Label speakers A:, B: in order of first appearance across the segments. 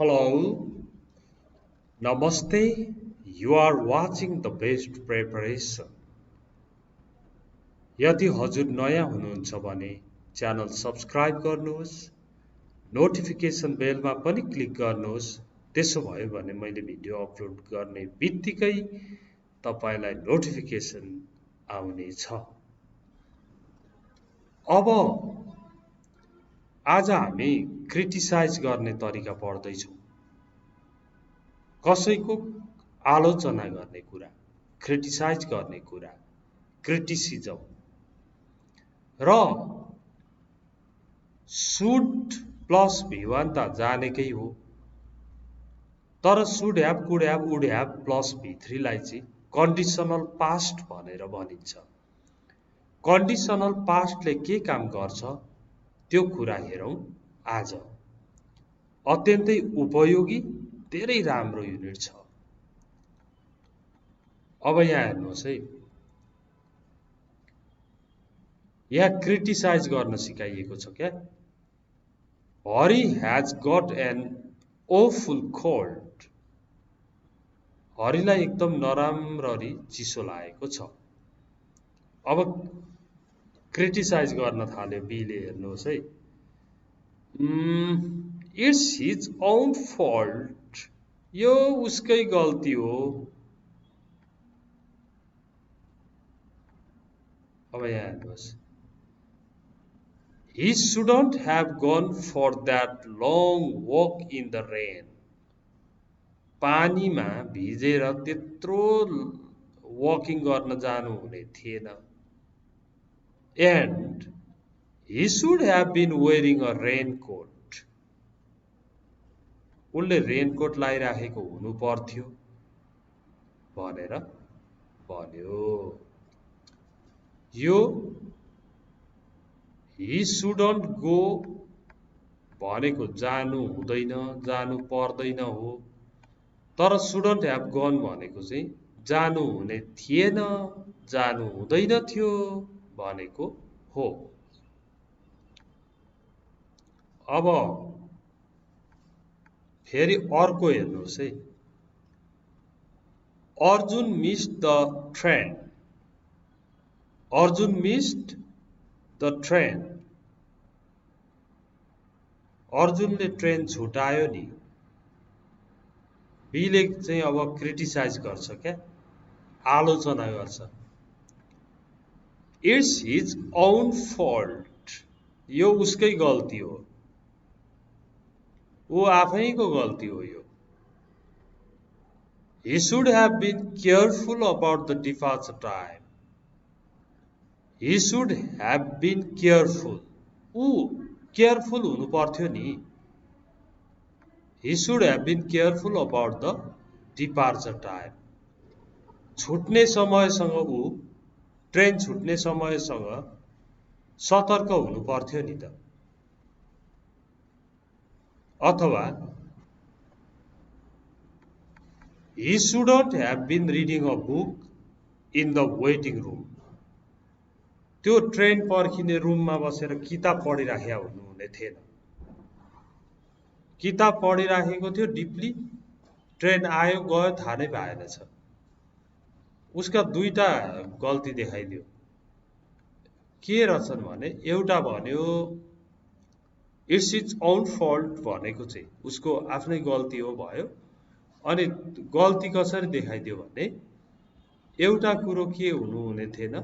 A: Hello, Namaste. You are watching the best preparation. यदि हजुर नयाँ हुनुहुन्छ भने च्यानल सब्स्क्राइब गर्नुहोस्, नोटिफिकेसन बेलमा पनि क्लिक गर्नुहोस्। त्यसो भयो भने मैले भिडियो अपलोड गर्ने बित्तिकै तपाईलाई नोटिफिकेसन आउनेछ। अब आज हामी क्रिटिसाइज गर्ने तरिका पढ्दैछौँ। कसैको आलोचना गर्ने कुरा, क्रिटिसाइज गर्ने कुरा, क्रिटिसिजम र शुड प्लस V1 त जानेकै हो, तर should have, could have, would have plus V3 लाई चाहिँ कन्डिसनल पास्ट भनेर भनिन्छ। कन्डिसनल पास्टले के काम गर्छ त्यो कुरा हेरौँ आज। अत्यन्तै उपयोगी, धेरै राम्रो युनिट छ। अब यहाँ हेर्नुहोस् है, यहाँ क्रिटिसाइज गर्न सिकाइएको छ क्या। Hari has got an awful cold. हरिलाई एकदम नराम्ररी चिसो लागेको छ। अब क्रिटिसाइज गर्न थाल्यो बीले, हेर्नुहोस् है। It's his own fault. यो उसकै गल्ती हो। अब यहाँ हेर्नुहोस्, he shouldn't have gone for that long walk in the rain. पानीमा भिजेर त्यत्रो वकिङ गर्न जानु हुने थिएन। And he should have been wearing a raincoat. उनले रेनकोट लगाइराखेको हुनु पर्थ्यो भनेर भन्यो। यो he shouldn't go भनेको जानु हुँदैन, जानु पर्दैन हो, तर shouldn't have gone भनेको चाहिँ जानु हुने थिएन, जानु हुँदैन थियो भनेको हो। अब फेरि अर्को हेर्नुहोस् है, Arjun missed the train. Arjun missed the train. अर्जुनले ट्रेन छुटायो नि। बीले चाहिँ अब क्रिटिसाइज गर्छ क्या, आलोचना गर्छ। It's his own fault. यो उसकै गल्ती हो, ऊ आफैको गल्ती हो यो। He should have been careful about the departure time. He should have been careful. ऊ केयरफुल हुनु पर्थ्यो नि। He should have been careful about the departure time. छुट्ने समयसँग ऊ, ट्रेन छुट्ने समयसँग सतर्क हुनु पर्थ्यो नि त। अथवा he shouldn't have been reading a book in the waiting room. त्यो ट्रेन पर्खिने रुममा बसेर किताब पढिराखेका हुनुहुने थिएन। किताब पढिराखेको थियो डिपली, ट्रेन आयो गयो थाहा नै भएनछ। उसका दुईटा गल्ती देखाइदियो। के रहेछन् भने, एउटा भन्यो इट्स इट्स ओन फल्ट भनेको चाहिँ उसको आफ्नै गल्ती हो भयो। अनि गल्ती कसरी देखाइदियो भने, एउटा कुरो के हुनुहुने थिएन,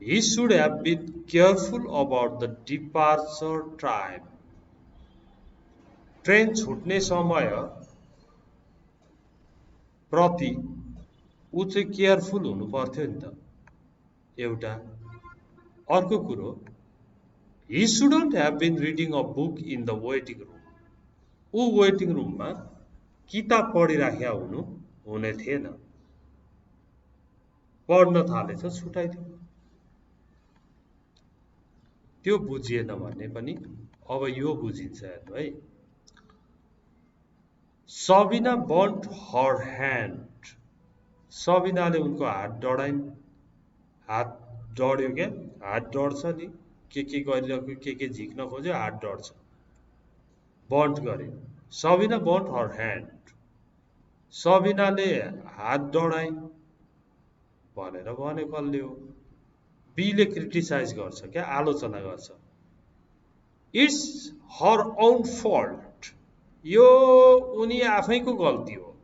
A: he should have been careful about the departure time. Train छुट्ने समय प्रति ऊ चाहिँ केयरफुल हुनु पर्थ्यो नि त, एउटा। अर्को कुरो, he shouldn't have been reading a book in the waiting room. ऊ वेटिङ रुममा किताब पढिराखेका हुने थिएन। पढ्न थालेछ, छुटाइदियो। त्यो बुझिएन भने पनि अब यो बुझिन्छ, हेर्नु है। सबिना बर्न्ट हर ह्यान्ड। सबिनाले उनको हात डढाइन्। हात डढ्यो क्या, हात डढ्छ नि, के गरिरहेको, के झिक्न खोज्यो, हात डढ्छ। बन्ट गरिन् सबिना बन्ट हर ह्यान्ड सबिनाले हात डढाइ भनेर भने कसले हो बीले क्रिटिसाइज गर्छ क्या आलोचना गर्छ इट्स हर ओन फल्ट यो उनी आफैको गल्ती हो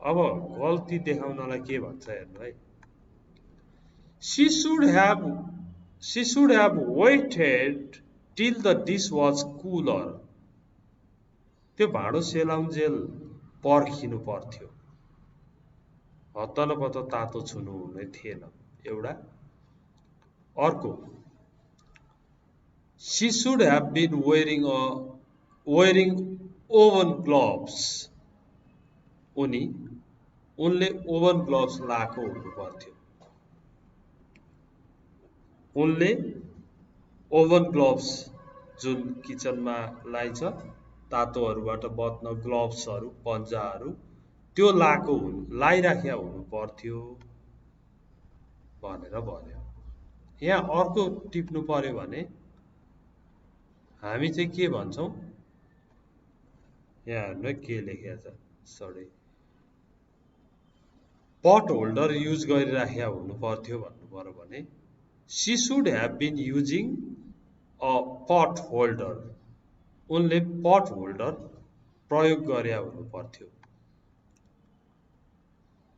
A: अब गल्ती देखाउनलाई के भन्छ हेर्नु है she should have waited till the dish was cooler त्यो भाँडो सेलाउन्जेल पर्खिनु पर्थ्यो हत्तनपत्त तातो छुनु हुने थिएन एउटा अर्को she should have been wearing oven gloves उनले ओभन ग्लोभ्स लाएको हुनु पर्थ्यो उनले ओभन ग्लोभ्स जुन किचनमा लाइन्छ तातोहरूबाट बच्न ग्लोभ्सहरू पन्जाहरू त्यो लाइराख्या हुनु पर्थ्यो भनेर भन्यो यहाँ अर्को टिप्नु पर्यो भने हामी चाहिँ के भन्छौँ यहाँ हेर्नु के लेखेको छ सरी पट होल्डर युज गरिराख्या हुनु पर्थ्यो भन्नु पर्यो भने she should have been using a pot holder उनले पट होल्डर प्रयोग गर्या हुनु पर्थ्यो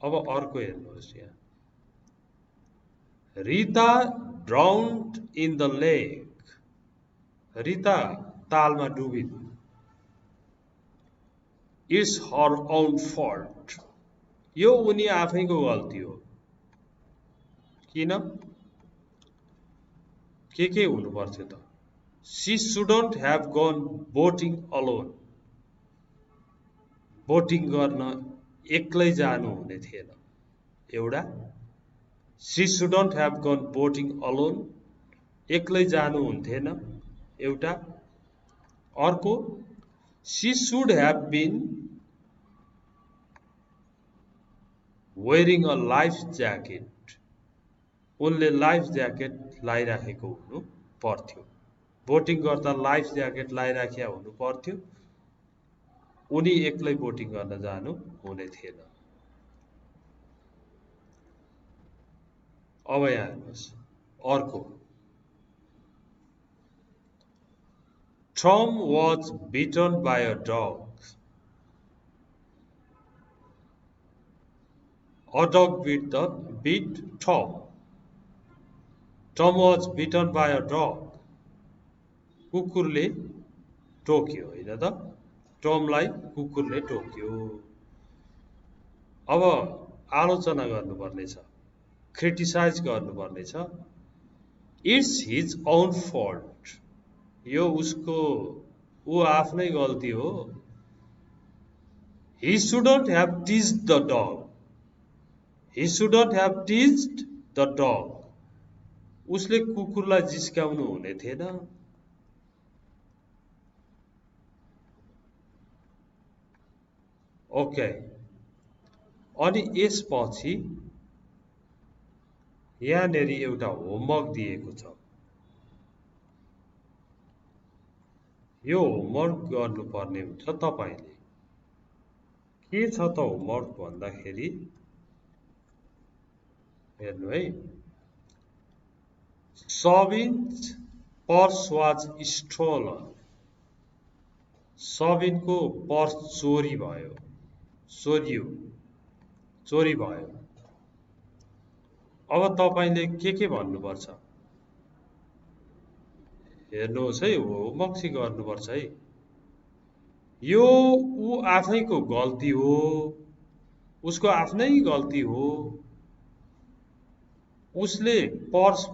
A: अब अर्को हेर्नुहोस् यहाँ रिता ड्राउन्ड इन द लेक रिता तालमा डुबिन् इट्स हर ओन फल्ट यो उनी आफैको गल्ती हो किन के हुनु पर्थ्यो त she shouldn't have gone boating alone boating गर्न एक्लै जानु हुने थिएन एउटा she shouldn't have gone boating alone एक्लै जानु हुन्थेन एउटा अर्को she should have been wearing a life jacket उनले लाइफ ज्याकेट लाइराखेको हुनु पर्थ्यो बोटिङ गर्दा लाइफ ज्याकेट लाइराख्या हुनु पर्थ्यो उनी एक्लै बोटिङ गर्न जानु हुने थिएन अब यहाँ हेर्नुहोस् अर्को Tom was bitten by a dog. A dog beat Tom. Tom was bitten by a dog. कुकुरले टोक्यो होइन त टमलाई कुकुरले टोक्यो अब आलोचना गर्नुपर्नेछ क्रिटिसाइज गर्नुपर्नेछ इट्स हिज ओन फल्ट यो ऊ आफ्नै गल्ती हो he shouldn't have teased the dog उसले कुकुरलाई जिस्काउनु हुने थिएन ओके अनि यसपछि यहाँनेरि एउटा होमवर्क दिएको छ यो होमवर्क गर्नुपर्ने हुन्छ तपाईले के छ त होमवर्क भन्दाखेरि हेर्नु है Sabin's purse was stolen. Sabinको पर्स चोरी भयो चोरी भयो अब तपाईले के भन्नुपर्छ हेर्नुहोस् है होमवर्क चाहिँ गर्नुपर्छ है यो ऊ आफैको गल्ती हो उसको आफ्नै गल्ती हो उसले पर्स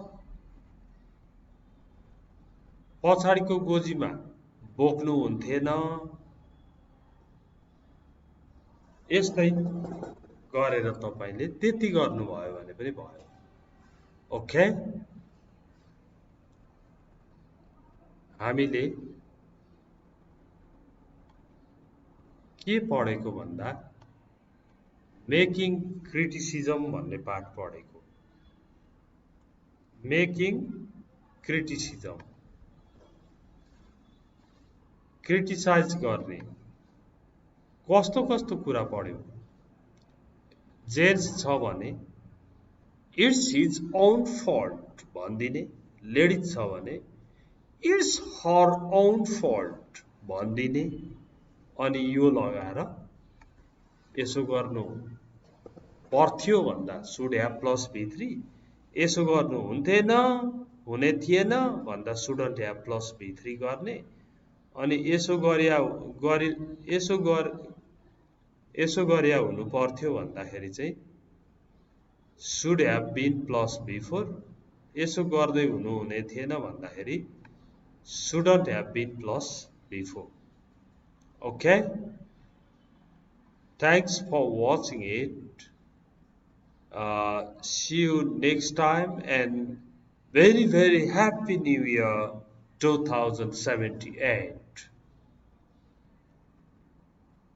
A: पछाडीको गोजीमा बोक्नु हुन्थेन यस्तै गरेर तपाईले त्यति गर्नुभयो भने पनि भयो ओके हामीले के पढेको भन्दा मेकिङ क्रिटिसिजम भन्ने पाठ पढेको मेकिङ क्रिटिसिजम क्रिटिसाइज गर्ने कस्तो कस्तो कुरा पढ्यो जेन्स छ भने इट्स हिज ओन फल्ट भनिदिने लेडिज छ भने इट्स हर ओन फल्ट भनिदिने अनि यो लगाएर यसो गर्नु पर्थ्यो भन्दा सुड ह्याभ प्लस V3 यसो गर्नु हुन्थेन हुने थिएन भन्दा सुडन्ट ह्याभ प्लस V3 गर्ने अनि यसो गरिया हुनु पर्थ्यो भन्दाखेरि चाहिँ should have been plus V4 यसो गर्दै हुनु हुने थिएन भन्दाखेरि shouldn't have been plus V4 okay thanks for watching it see you next time and very happy new year 2078